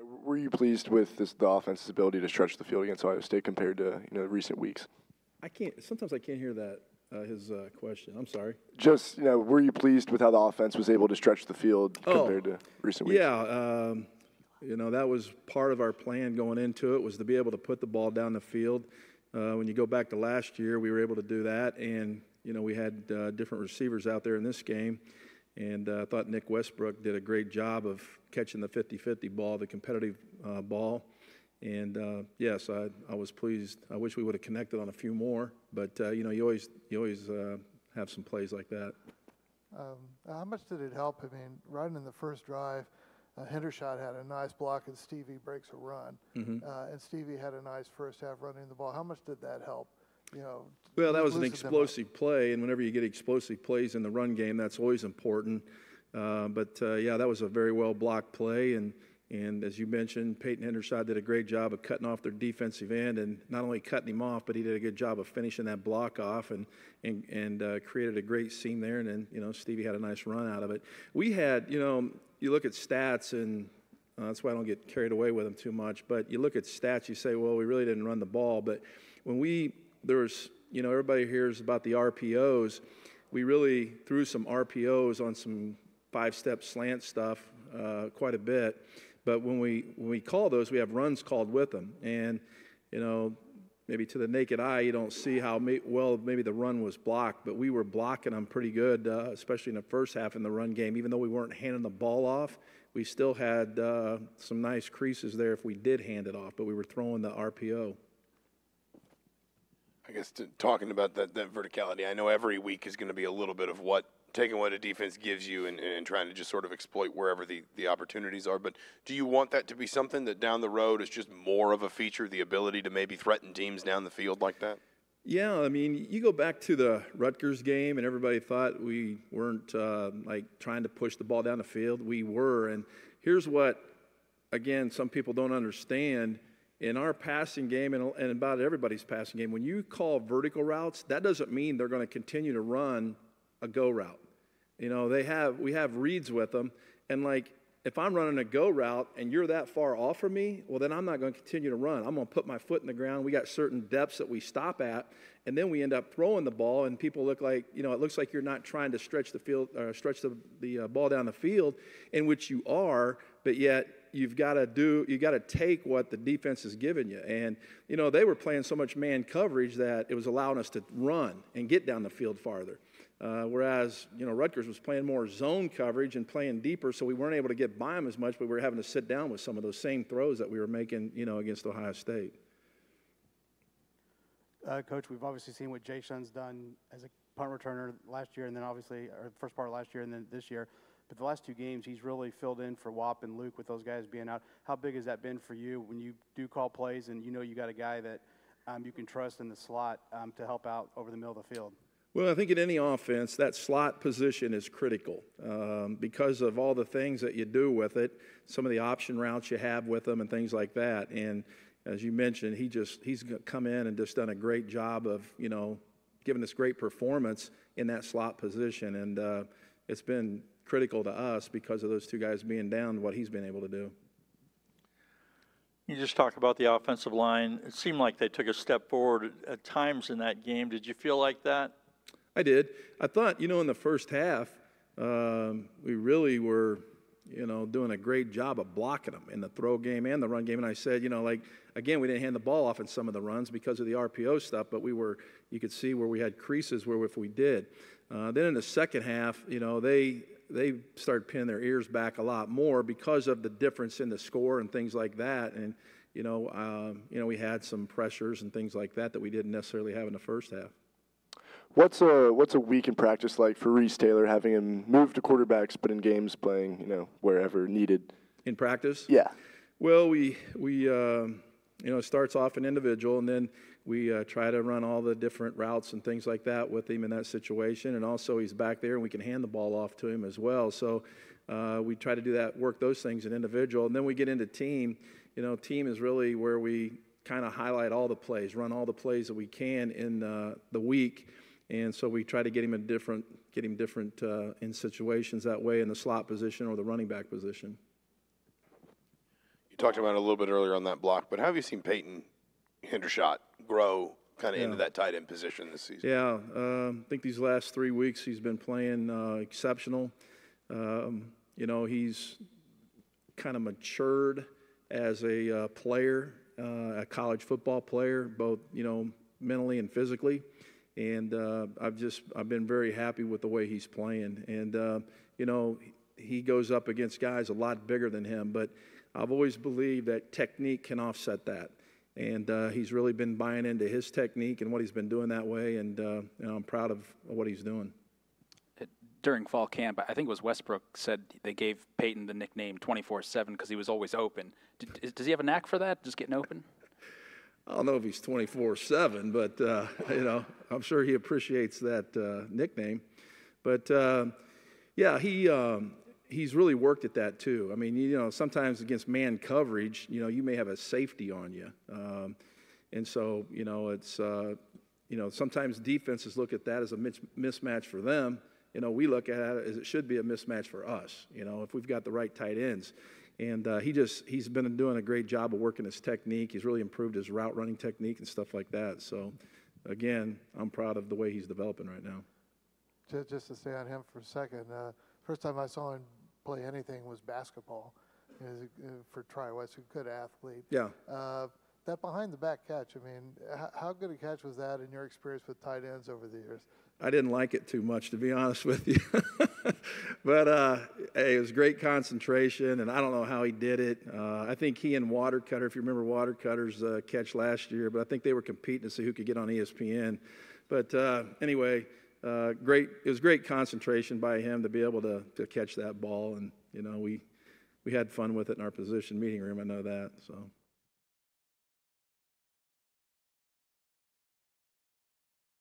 Were you pleased with the offense's ability to stretch the field against Ohio State compared to recent weeks? Sometimes I can't hear that his question. I'm sorry. Just were you pleased with how the offense was able to stretch the field compared to recent weeks? Yeah, that was part of our plan going into it, was to be able to put the ball down the field. When you go back to last year, we were able to do that, and we had different receivers out there in this game. And I thought Nick Westbrook did a great job of catching the 50-50 ball, the competitive ball. And, yes, I was pleased. I wish we would have connected on a few more. But, you always have some plays like that. How much did it help? I mean, right in the first drive, Hendershot had a nice block and Stevie breaks a run. Mm-hmm. And Stevie had a nice first half running the ball. How much did that help? Well, that was an explosive play, and whenever you get explosive plays in the run game, that's always important. But that was a very well-blocked play, and as you mentioned, Peyton Hendershot did a great job of cutting off their defensive end, and not only cutting him off, but he did a good job of finishing that block off and created a great seam there, and then, Stevie had a nice run out of it. We had, you look at stats, and that's why I don't get carried away with them too much, but you look at stats, you say, well, we really didn't run the ball, but when there was, everybody hears about the RPOs. We really threw some RPOs on some five-step slant stuff quite a bit. But when we call those, we have runs called with them. And, maybe to the naked eye, you don't see how maybe the run was blocked. But we were blocking them pretty good, especially in the first half in the run game. Even though we weren't handing the ball off, we still had some nice creases there if we did hand it off. But we were throwing the RPO. I guess talking about that verticality, I know every week is going to be a little bit of taking what a defense gives you and trying to just sort of exploit wherever the opportunities are. But do you want that to be something that down the road is just more of a feature, the ability to maybe threaten teams down the field like that? Yeah, I mean, you go back to the Rutgers game, and everybody thought we weren't trying to push the ball down the field. We were, and here's what, again, some people don't understand. In our passing game and about everybody's passing game, when you call vertical routes, that doesn't mean they're going to continue to run a go route. We have reads with them, and if I'm running a go route and you're that far off from me, well, then I'm not going to continue to run. I'm going to put my foot in the ground. We got certain depths that we stop at, and then we end up throwing the ball, and people look like, it looks like you're not trying to stretch the field, stretch the ball down the field, in which you are, but yet you got to take what the defense is giving you. And, they were playing so much man coverage that it was allowing us to run and get down the field farther. Whereas, Rutgers was playing more zone coverage and playing deeper, so we weren't able to get by them as much, but we were having to sit down with some of those same throws that we were making, against Ohio State. Coach, we've obviously seen what Jay Shun's done as a punt returner last year, and then obviously, or the first part of last year and then this year. But the last two games, he's really filled in for Wap and Luke with those guys being out. How big has that been for you when you do call plays and you got a guy that you can trust in the slot to help out over the middle of the field? Well, I think in any offense, that slot position is critical because of all the things that you do with it, some of the option routes you have with them and things like that. And as you mentioned, he's come in and just done a great job of, giving us great performance in that slot position. And it's been critical to us because of those two guys being down, what he's been able to do. You just talk about the offensive line. It seemed like they took a step forward at times in that game. Did you feel like that? I did. I thought, in the first half, we really were, doing a great job of blocking them in the throw game and the run game. And I said, again, we didn't hand the ball off in some of the runs because of the RPO stuff, but you could see where we had creases where if we did. Then in the second half, they started pinning their ears back a lot more because of the difference in the score and things like that. And, we had some pressures and things like that we didn't necessarily have in the first half. What's a week in practice like for Reese Taylor, having him move to quarterbacks, but in games playing, wherever needed? In practice? Yeah. Well, we it starts off an individual, and then we try to run all the different routes and things like that with him in that situation. And also he's back there, and we can hand the ball off to him as well. So we try to do that, work those things in individual. And then we get into team. Team is really where we kind of highlight all the plays, run all the plays that we can in the week. And so we try to get him different in situations that way in the slot position or the running back position. You talked about it a little bit earlier on that block, but how have you seen Peyton Hendershot grow kind of into that tight end position this season? Yeah, I think these last 3 weeks he's been playing exceptional. He's kind of matured as a player, a college football player, both, mentally and physically. And I've been very happy with the way he's playing. And, he goes up against guys a lot bigger than him, but I've always believed that technique can offset that. And he's really been buying into his technique and what he's been doing that way, and I'm proud of what he's doing. During fall camp, I think it was Westbrook said they gave Peyton the nickname 24/7 because he was always open. Does he have a knack for that, just getting open? I don't know if he's 24/7, but, I'm sure he appreciates that nickname. But, he's really worked at that too. I mean, sometimes against man coverage, you may have a safety on you. And so, it's, sometimes defenses look at that as a mismatch for them. We look at it as it should be a mismatch for us, if we've got the right tight ends. And he's been doing a great job of working his technique. He's really improved his route running technique and stuff like that. So, again, I'm proud of the way he's developing right now. Just to stay on him for a second, first time I saw him play anything was basketball for Tri-West, a good athlete. Yeah. That behind-the-back catch, how good a catch was that in your experience with tight ends over the years? I didn't like it too much, to be honest with you. But, hey, it was great concentration, and I don't know how he did it. I think he and Watercutter, if you remember Watercutter's catch last year, but I think they were competing to see who could get on ESPN. But anyway, it was great concentration by him to be able to catch that ball, and we had fun with it in our position meeting room. I know that. So.